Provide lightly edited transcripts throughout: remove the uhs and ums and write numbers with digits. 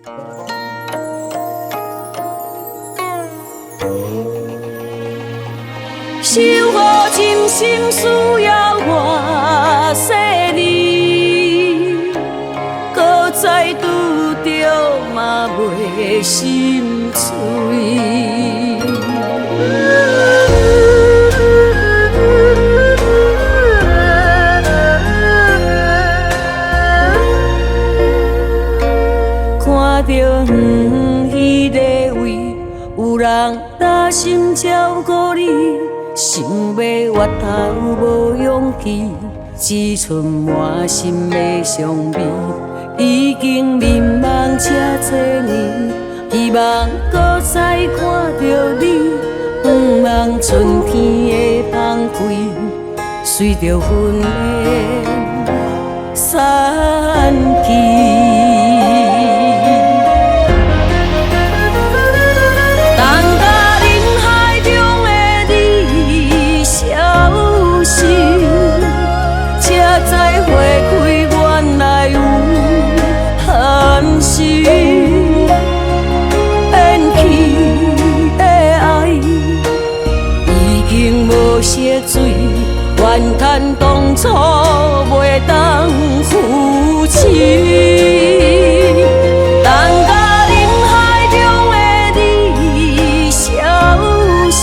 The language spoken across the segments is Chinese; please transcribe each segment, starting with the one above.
守护真心需要偌细腻，搁再拄着嘛袂心碎。看着远迄个位，有人担心照顾你。想要越头无勇气，只剩满心的伤悲。已经迷茫这多年，希望搁再看到你。不望春天的风开，随着云烟散去。怨叹当初袂当负起，等甲人海中的你消失，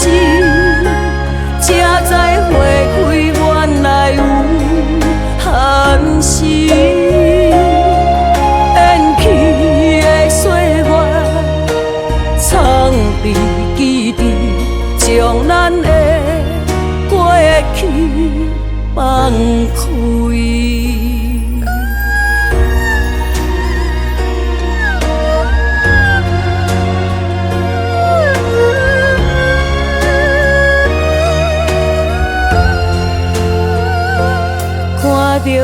才知花开原来有限时。延去的岁月，藏伫记忆，将咱的过去放开。看着远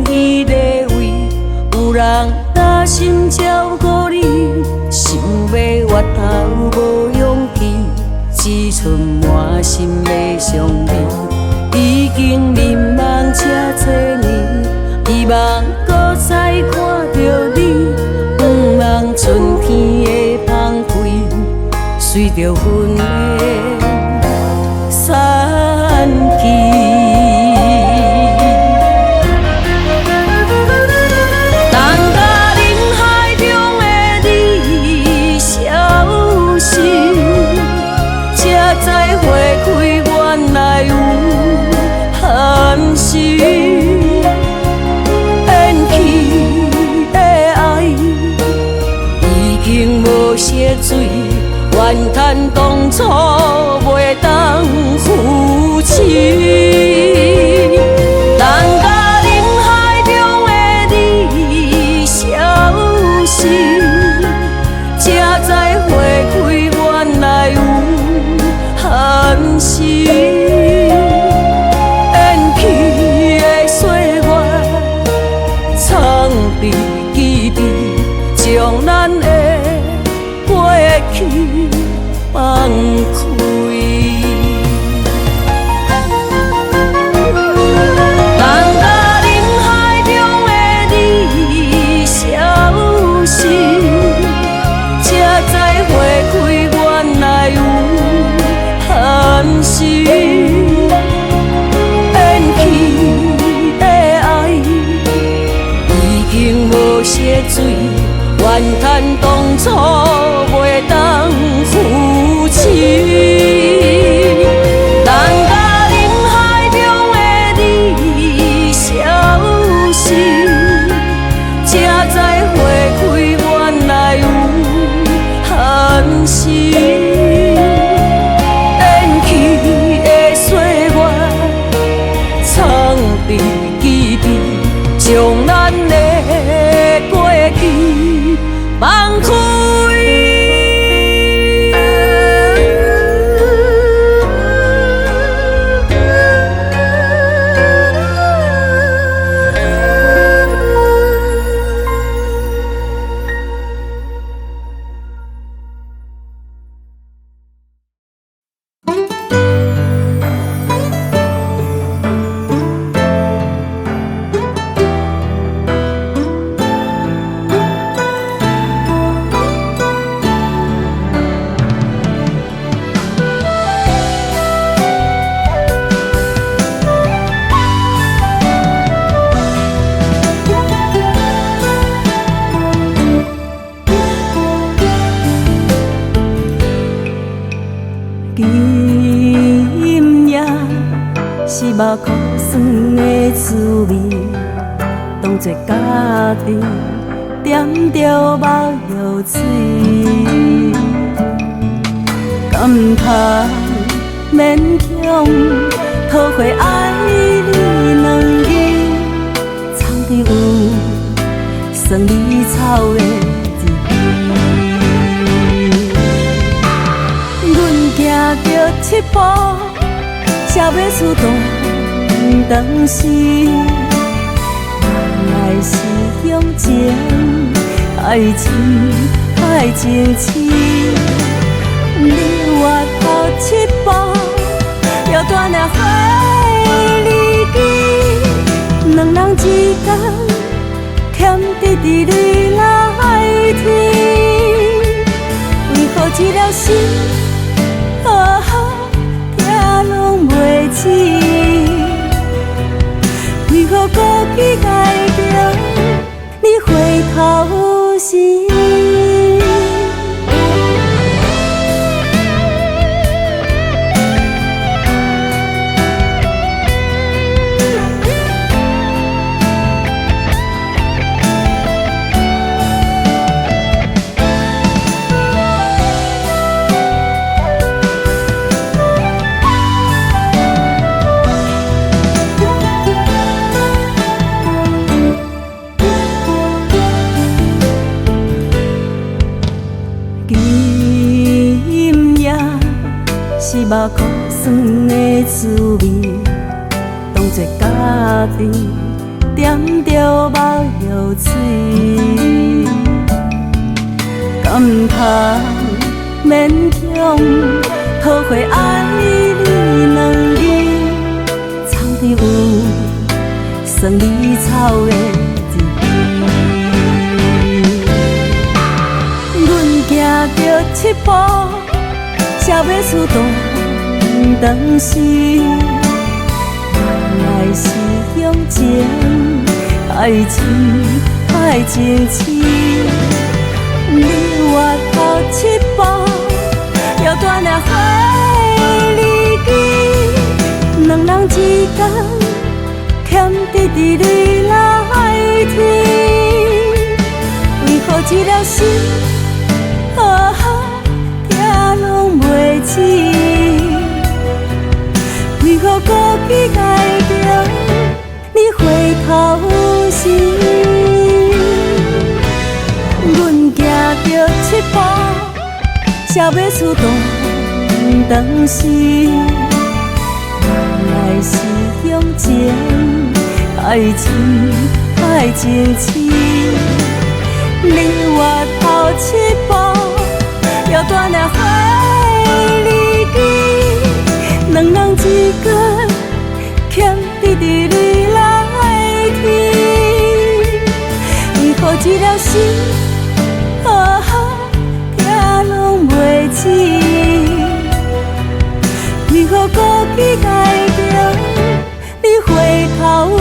迄个位，有人担心照顾你，想要越头无勇气，只剩满心的伤悲。已经迷茫这多年，希望搁再看到你。不望春天的风开，随着云烟散去。怨叹当初袂当负起，等甲人海中的你消失，才知花开原来有限时。延去的岁月，藏伫记忆，将咱的过去放开。等甲人海中的你消失，才知花开原来有限时。延去的爱已经无色水，怨叹当初袂当负起。等甲人海中的你消失，才知花开原来有限时。延去的岁月，藏伫记忆，将咱的过去放开。目苦酸的滋味，当作家己点着目药水，敢唔通勉强讨回爱你两字，草地有酸梨草的滋味。阮行着七步，才要出当时，原来是向前，爱情太清醒。你我头七步，要断了花离枝，两人之间欠滴滴泪来天，为何一条心好好听拢袂醒？为何孤期待着你回头时？是目苦酸的滋味，当作家己点着目药水，敢唔通勉强讨回爱你两字，草地有酸梨草的滋味。阮行着七步，才要出当时，原来是向前，爱情太清醒。你我头七步，要断了花离枝，两人之间欠滴滴泪来天，为何一条心好好听拢袂醒？为何孤期待着你回头时？阮行着七步，才要出当时，原来是向前，爱情太清醒。你我头七步，要断了花离枝，两人之间欠滴滴泪来天，为何一条心好好听拢袂醒？为何孤期待着你回头？